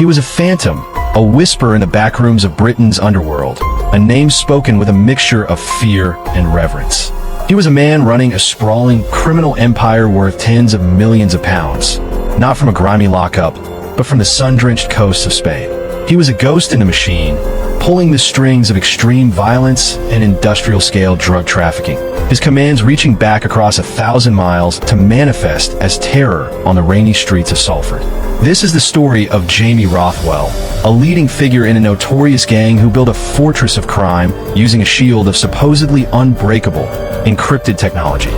He was a phantom, a whisper in the backrooms of Britain's underworld, a name spoken with a mixture of fear and reverence. He was a man running a sprawling criminal empire worth tens of millions of pounds, not from a grimy lockup, but from the sun-drenched coasts of Spain. He was a ghost in the machine, pulling the strings of extreme violence and industrial-scale drug trafficking, his commands reaching back across 1,000 miles to manifest as terror on the rainy streets of Salford. This is the story of Jamie Rothwell, a leading figure in a notorious gang who built a fortress of crime using a shield of supposedly unbreakable, encrypted technology.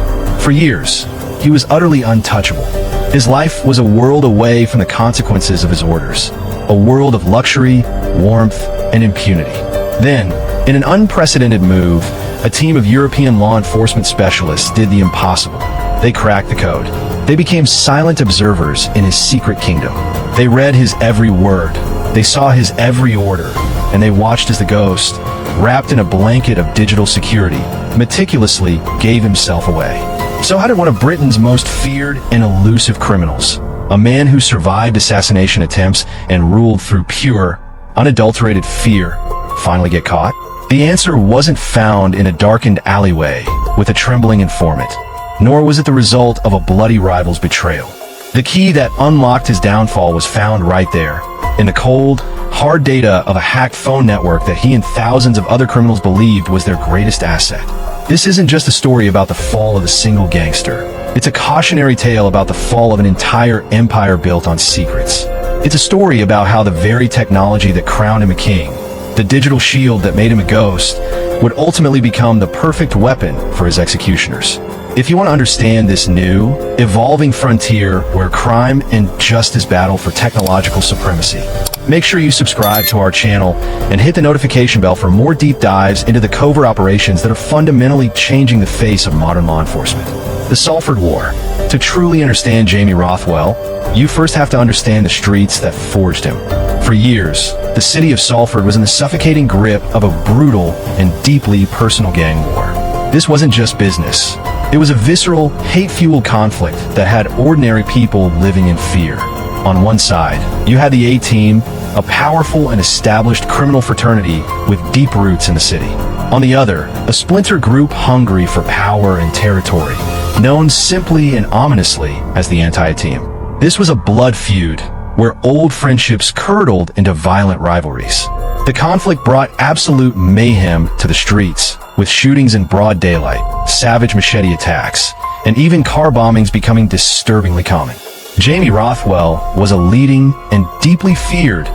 For years, he was utterly untouchable. His life was a world away from the consequences of his orders, a world of luxury, warmth, and impunity. Then, in an unprecedented move, a team of European law enforcement specialists did the impossible. They cracked the code. They became silent observers in his secret kingdom. They read his every word. They saw his every order, and they watched as the ghost, wrapped in a blanket of digital security, meticulously gave himself away. So how did one of Britain's most feared and elusive criminals, a man who survived assassination attempts and ruled through pure, unadulterated fear, finally get caught? The answer wasn't found in a darkened alleyway with a trembling informant, nor was it the result of a bloody rival's betrayal. The key that unlocked his downfall was found right there, in the cold, hard data of a hacked phone network that he and thousands of other criminals believed was their greatest asset. This isn't just a story about the fall of a single gangster. It's a cautionary tale about the fall of an entire empire built on secrets. It's a story about how the very technology that crowned him a king, the digital shield that made him a ghost, would ultimately become the perfect weapon for his executioners. If you want to understand this new, evolving frontier where crime and justice battle for technological supremacy, make sure you subscribe to our channel and hit the notification bell for more deep dives into the covert operations that are fundamentally changing the face of modern law enforcement. The Salford War. To truly understand Jamie Rothwell, you first have to understand the streets that forged him. For years, the city of Salford was in the suffocating grip of a brutal and deeply personal gang war. This wasn't just business. It was a visceral, hate-fueled conflict that had ordinary people living in fear. On one side, you had the A-Team, a powerful and established criminal fraternity with deep roots in the city. On the other, a splinter group hungry for power and territory, known simply and ominously as the Anti-Team. This was a blood feud, where old friendships curdled into violent rivalries. The conflict brought absolute mayhem to the streets, with shootings in broad daylight, savage machete attacks, and even car bombings becoming disturbingly common. Jamie Rothwell was a leading and deeply feared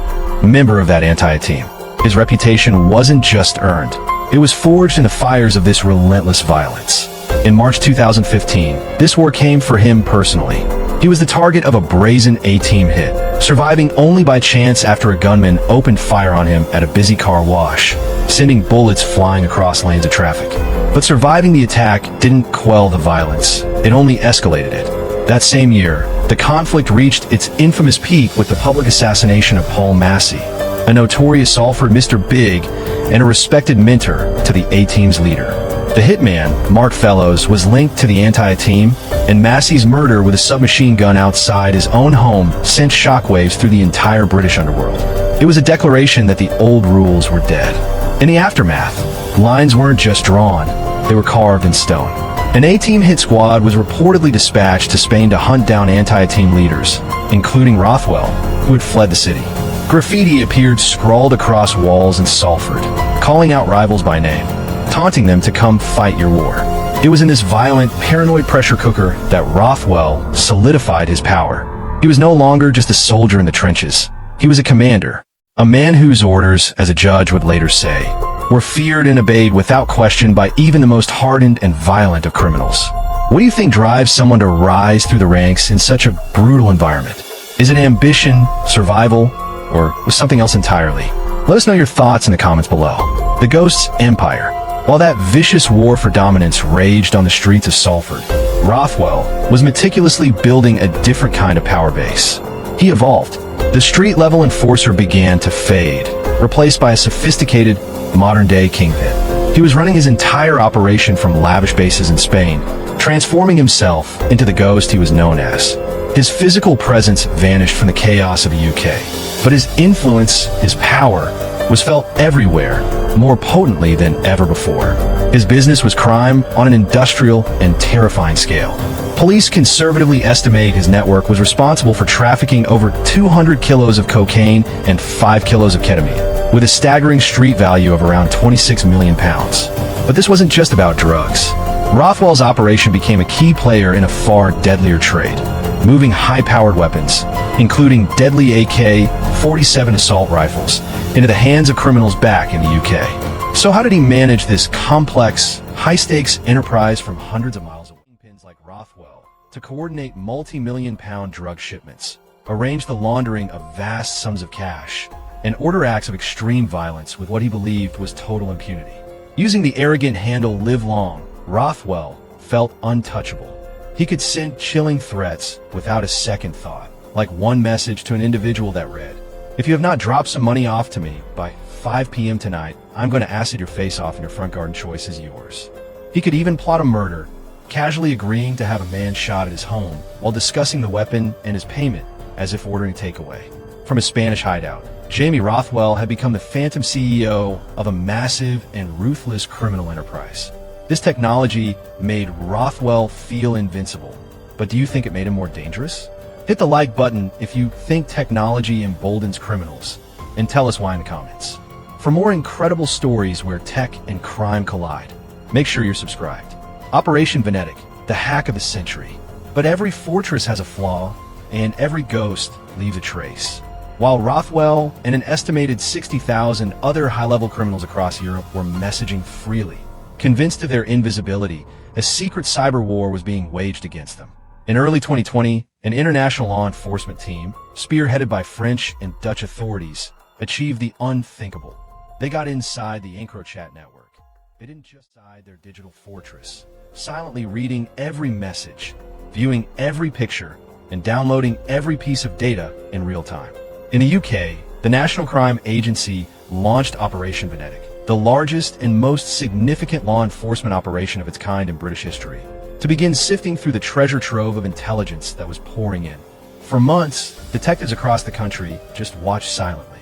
member of that Anti-Team. His reputation wasn't just earned. It was forged in the fires of this relentless violence. In March 2015, this war came for him personally. He was the target of a brazen A-Team hit, surviving only by chance after a gunman opened fire on him at a busy car wash, sending bullets flying across lanes of traffic. But surviving the attack didn't quell the violence. It only escalated it. That same year, the conflict reached its infamous peak with the public assassination of Paul Massey, a notorious Salford Mr. Big and a respected mentor to the A-Team's leader. The hitman, Mark Fellows, was linked to the Anti-Team, and Massey's murder with a submachine gun outside his own home sent shockwaves through the entire British underworld. It was a declaration that the old rules were dead. In the aftermath, lines weren't just drawn, they were carved in stone. An A-Team hit squad was reportedly dispatched to Spain to hunt down Anti-Team leaders, including Rothwell, who had fled the city. Graffiti appeared scrawled across walls in Salford, calling out rivals by name, taunting them to come fight your war. It was in this violent, paranoid pressure cooker that Rothwell solidified his power. He was no longer just a soldier in the trenches. He was a commander, a man whose orders, as a judge would later say, were feared and obeyed without question by even the most hardened and violent of criminals. What do you think drives someone to rise through the ranks in such a brutal environment? Is it ambition, survival, or was something else entirely? Let us know your thoughts in the comments below. The Ghost's Empire. While that vicious war for dominance raged on the streets of Salford, Rothwell was meticulously building a different kind of power base. He evolved. The street-level enforcer began to fade, replaced by a sophisticated, modern-day kingpin. He was running his entire operation from lavish bases in Spain, transforming himself into the ghost he was known as. His physical presence vanished from the chaos of the UK, but his influence, his power, was felt everywhere, more potently than ever before. His business was crime on an industrial and terrifying scale. Police conservatively estimate his network was responsible for trafficking over 200 kilos of cocaine and 5 kilos of ketamine, with a staggering street value of around 26 million pounds. But this wasn't just about drugs. Rothwell's operation became a key player in a far deadlier trade, moving high-powered weapons, including deadly AK-47 assault rifles, into the hands of criminals back in the UK. So how did he manage this complex, high-stakes enterprise from hundreds of miles away? Pins like Rothwell to coordinate multi-million-pound drug shipments, arrange the laundering of vast sums of cash, and order acts of extreme violence with what he believed was total impunity. Using the arrogant handle "live long," Rothwell felt untouchable. He could send chilling threats without a second thought, like one message to an individual that read, "If you have not dropped some money off to me by 5 p.m. tonight, I'm going to acid your face off and your front garden choice is yours." He could even plot a murder, casually agreeing to have a man shot at his home while discussing the weapon and his payment as if ordering takeaway. From a Spanish hideout, Jamie Rothwell had become the phantom CEO of a massive and ruthless criminal enterprise. This technology made Rothwell feel invincible, but do you think it made him more dangerous? Hit the like button if you think technology emboldens criminals, and tell us why in the comments. For more incredible stories where tech and crime collide, make sure you're subscribed. Operation Venetic, the hack of the century. But every fortress has a flaw, and every ghost leaves a trace. While Rothwell and an estimated 60,000 other high-level criminals across Europe were messaging freely, convinced of their invisibility, a secret cyber war was being waged against them. In early 2020, an international law enforcement team, spearheaded by French and Dutch authorities, achieved the unthinkable. They got inside the EncroChat network. They didn't just hide their digital fortress, silently reading every message, viewing every picture, and downloading every piece of data in real time. In the UK, the National Crime Agency launched Operation Venetic, the largest and most significant law enforcement operation of its kind in British history, to begin sifting through the treasure trove of intelligence that was pouring in. For months, detectives across the country just watched silently.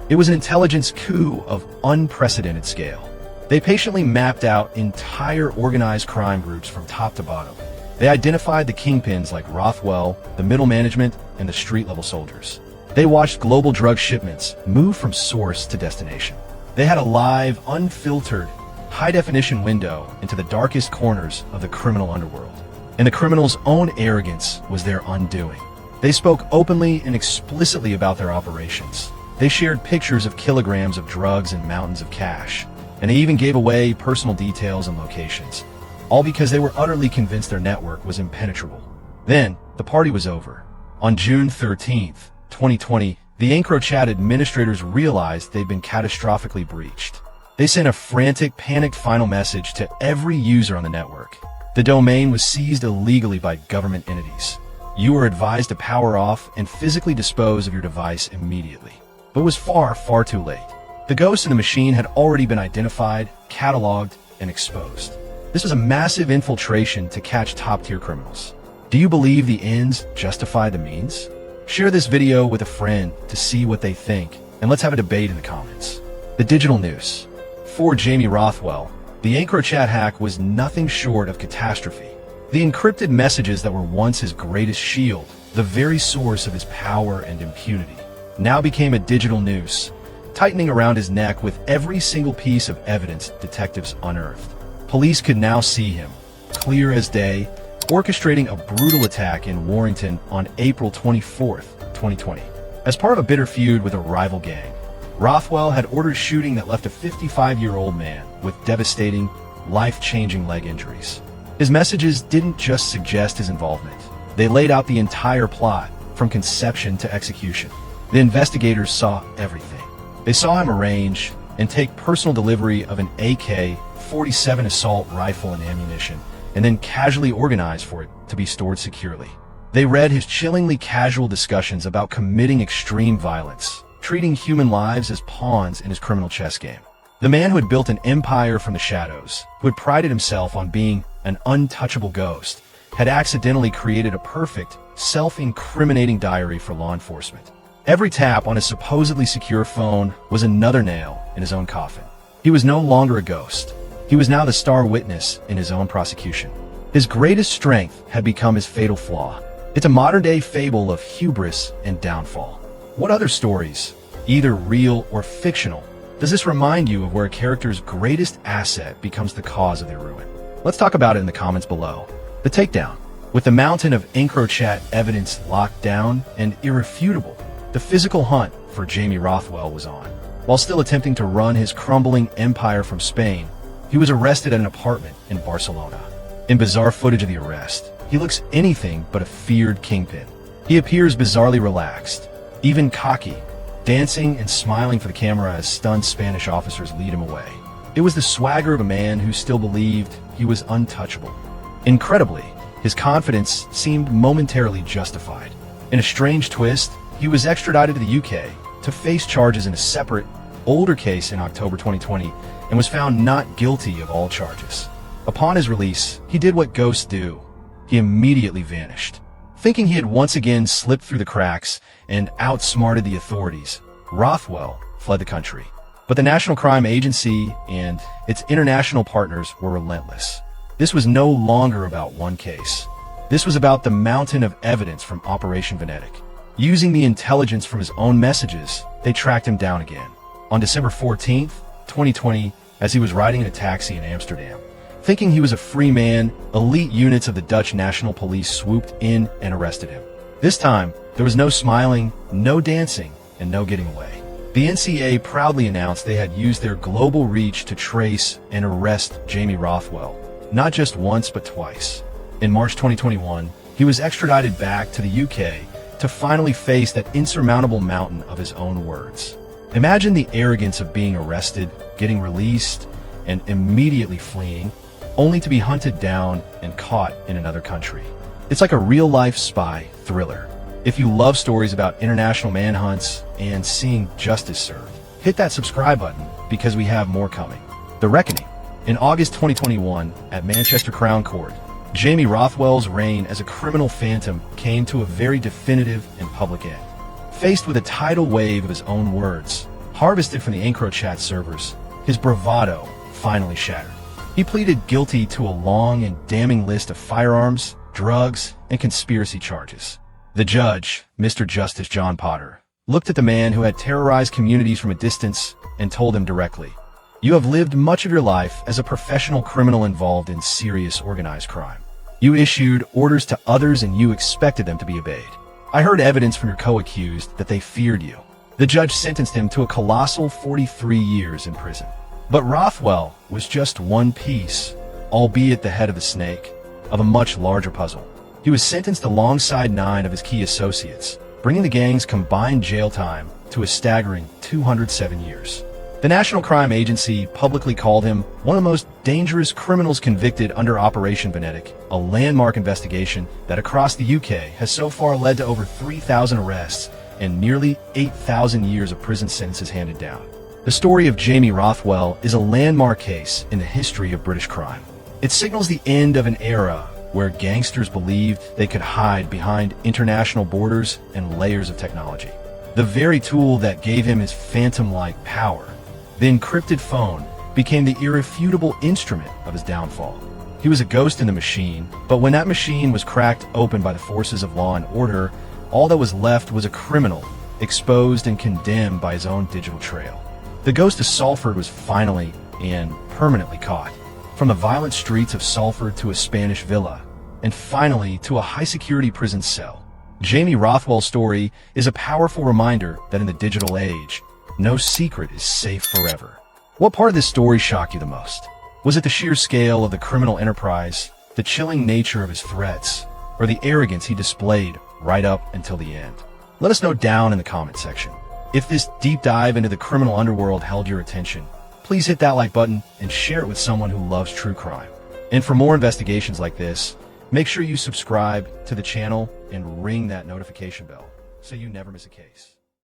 It was an intelligence coup of unprecedented scale. They patiently mapped out entire organized crime groups from top to bottom. They identified the kingpins like Rothwell, the middle management, and the street-level soldiers. They watched global drug shipments move from source to destination. They had a live, unfiltered, high-definition window into the darkest corners of the criminal underworld. And the criminals' own arrogance was their undoing. They spoke openly and explicitly about their operations. They shared pictures of kilograms of drugs and mountains of cash. And they even gave away personal details and locations, all because they were utterly convinced their network was impenetrable. Then, the party was over. On June 13th, 2020, the EncroChat administrators realized they'd been catastrophically breached. They sent a frantic, panicked final message to every user on the network. The domain was seized illegally by government entities. You were advised to power off and physically dispose of your device immediately. But it was far, far too late. The ghost in the machine had already been identified, cataloged, and exposed. This was a massive infiltration to catch top-tier criminals. Do you believe the ends justify the means? Share this video with a friend to see what they think, and let's have a debate in the comments. The digital news. For Jamie Rothwell, the EncroChat hack was nothing short of catastrophe. The encrypted messages that were once his greatest shield, the very source of his power and impunity, now became a digital noose, tightening around his neck with every single piece of evidence detectives unearthed. Police could now see him, clear as day, orchestrating a brutal attack in Warrington on April 24th, 2020. As part of a bitter feud with a rival gang, Rothwell had ordered shooting that left a 55-year-old man with devastating, life-changing leg injuries. His messages didn't just suggest his involvement. They laid out the entire plot, from conception to execution. The investigators saw everything. They saw him arrange and take personal delivery of an AK-47 assault rifle and ammunition, and then casually organize for it to be stored securely. They read his chillingly casual discussions about committing extreme violence, treating human lives as pawns in his criminal chess game. The man who had built an empire from the shadows, who had prided himself on being an untouchable ghost, had accidentally created a perfect, self-incriminating diary for law enforcement. Every tap on his supposedly secure phone was another nail in his own coffin. He was no longer a ghost. He was now the star witness in his own prosecution. His greatest strength had become his fatal flaw. It's a modern-day fable of hubris and downfall. What other stories, either real or fictional, does this remind you of where a character's greatest asset becomes the cause of their ruin? Let's talk about it in the comments below. The takedown. With the mountain of EncroChat evidence locked down and irrefutable, the physical hunt for Jamie Rothwell was on. While still attempting to run his crumbling empire from Spain, he was arrested at an apartment in Barcelona. In bizarre footage of the arrest, he looks anything but a feared kingpin. He appears bizarrely relaxed, even cocky, dancing and smiling for the camera as stunned Spanish officers lead him away. It was the swagger of a man who still believed he was untouchable. Incredibly, his confidence seemed momentarily justified. In a strange twist, he was extradited to the UK to face charges in a separate, older case in October 2020 and was found not guilty of all charges. Upon his release, he did what ghosts do. He immediately vanished. Thinking he had once again slipped through the cracks and outsmarted the authorities, Rothwell fled the country. But the National Crime Agency and its international partners were relentless. This was no longer about one case. This was about the mountain of evidence from Operation Venetic. Using the intelligence from his own messages, they tracked him down again. On December 14th, 2020, as he was riding in a taxi in Amsterdam, thinking he was a free man, elite units of the Dutch National Police swooped in and arrested him. This time, there was no smiling, no dancing, and no getting away. The NCA proudly announced they had used their global reach to trace and arrest Jamie Rothwell, not just once but twice. In March 2021, he was extradited back to the UK to finally face that insurmountable mountain of his own words. Imagine the arrogance of being arrested, getting released, and immediately fleeing, only to be hunted down and caught in another country. It's like a real-life spy thriller. If you love stories about international manhunts and seeing justice served, hit that subscribe button because we have more coming. The Reckoning. In August 2021, at Manchester Crown Court, Jamie Rothwell's reign as a criminal phantom came to a very definitive and public end. Faced with a tidal wave of his own words, harvested from the EncroChat servers, his bravado finally shattered. He pleaded guilty to a long and damning list of firearms, drugs, and conspiracy charges. The judge, Mr. Justice John Potter, looked at the man who had terrorized communities from a distance and told him directly, "You have lived much of your life as a professional criminal involved in serious organized crime. You issued orders to others and you expected them to be obeyed. I heard evidence from your co-accused that they feared you." The judge sentenced him to a colossal 43 years in prison. But Rothwell was just one piece, albeit the head of the snake, of a much larger puzzle. He was sentenced alongside 9 of his key associates, bringing the gang's combined jail time to a staggering 207 years. The National Crime Agency publicly called him one of the most dangerous criminals convicted under Operation Venetic, a landmark investigation that across the UK has so far led to over 3,000 arrests and nearly 8,000 years of prison sentences handed down. The story of Jamie Rothwell is a landmark case in the history of British crime. It signals the end of an era where gangsters believed they could hide behind international borders and layers of technology. The very tool that gave him his phantom-like power, the encrypted phone, became the irrefutable instrument of his downfall. He was a ghost in the machine, but when that machine was cracked open by the forces of law and order, all that was left was a criminal, exposed and condemned by his own digital trail. The ghost of Salford was finally and permanently caught. From the violent streets of Salford to a Spanish villa, and finally to a high-security prison cell, Jamie Rothwell's story is a powerful reminder that in the digital age, no secret is safe forever. What part of this story shocked you the most? Was it the sheer scale of the criminal enterprise, the chilling nature of his threats, or the arrogance he displayed right up until the end? Let us know down in the comment section. If this deep dive into the criminal underworld held your attention, please hit that like button and share it with someone who loves true crime. And for more investigations like this, make sure you subscribe to the channel and ring that notification bell so you never miss a case.